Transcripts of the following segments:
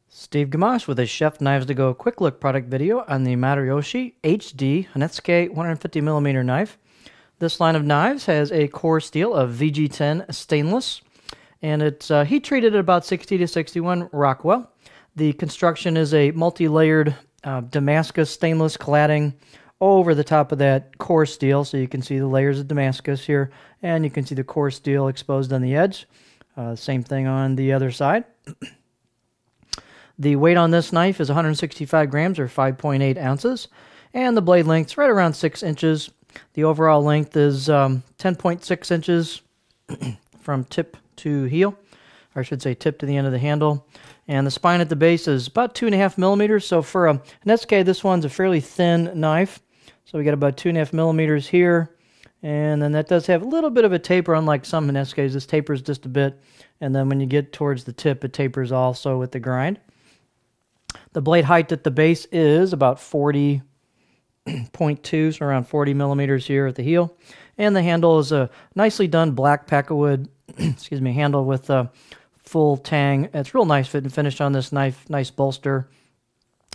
Steve Gamache with a Chef Knives to Go quick look product video on the Maruyoshi HD Honesuki 150mm knife. This line of knives has a core steel of VG10 stainless, and it's heat treated at about 60 to 61 Rockwell. The construction is a multi-layered Damascus stainless cladding over the top of that core steel, so you can see the layers of Damascus here, and you can see the core steel exposed on the edge. Same thing on the other side. The weight on this knife is 165 grams or 5.8 ounces, and the blade length is right around 6 inches. The overall length is 10.6 inches from tip to heel, or I should say tip to the end of the handle. And the spine at the base is about 2.5 millimeters. So for an SK, this one's a fairly thin knife. So we got about 2.5 millimeters here, and then that does have a little bit of a taper, unlike some SKs. This tapers just a bit, and then when you get towards the tip, it tapers also with the grind. The blade height at the base is about 40.2, so around 40 millimeters here at the heel. And the handle is a nicely done black packawood handle with a full tang. It's real nice fit and finish on this knife, nice bolster,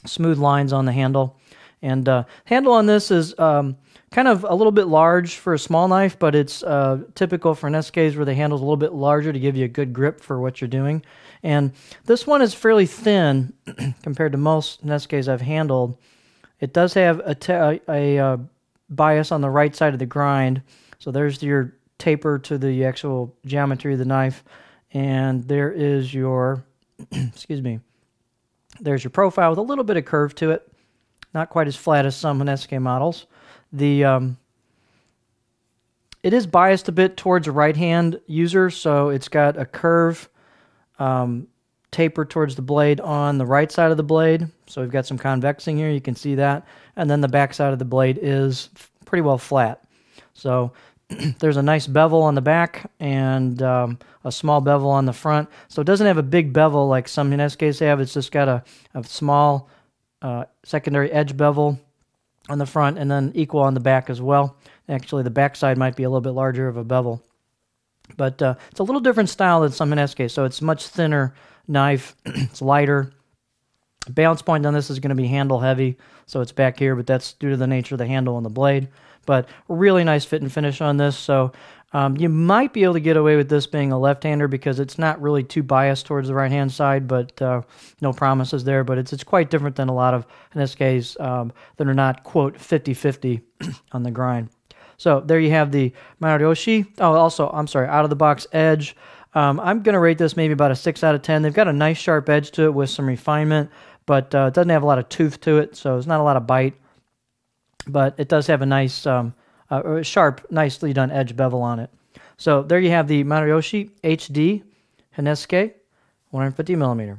smooth lines on the handle. And handle on this is kind of a little bit large for a small knife, but it's typical for an SKs where the handle's a little bit larger to give you a good grip for what you're doing. And this one is fairly thin compared to most SKs I've handled. It does have a bias on the right side of the grind, so there's your taper to the actual geometry of the knife, and there is your there's your profile with a little bit of curve to it. Not quite as flat as some SK models. It is biased a bit towards a right-hand user, so it's got a curve taper towards the blade on the right side of the blade. So we've got some convexing here, you can see that. And then the back side of the blade is pretty well flat. So there's a nice bevel on the back and a small bevel on the front. So it doesn't have a big bevel like some SKs have. It's just got a small secondary edge bevel on the front and then equal on the back as well. Actually, the back side might be a little bit larger of a bevel. But it's a little different style than some SK, so it's much thinner knife. It's lighter. Balance point on this is going to be handle heavy, so it's back here, but that's due to the nature of the handle and the blade. But really nice fit and finish on this, so you might be able to get away with this being a left-hander because it's not really too biased towards the right-hand side, but no promises there. But it's quite different than a lot of NSKs that are not, quote, 50-50 on the grind. So there you have the Maruyoshi. Oh, also, I'm sorry, out-of-the-box edge. I'm going to rate this maybe about a 6 out of 10. They've got a nice sharp edge to it with some refinement, but it doesn't have a lot of tooth to it, so there's not a lot of bite. But it does have a nice, sharp, nicely done edge bevel on it. So there you have the Maruyoshi HD Honesuki 150mm.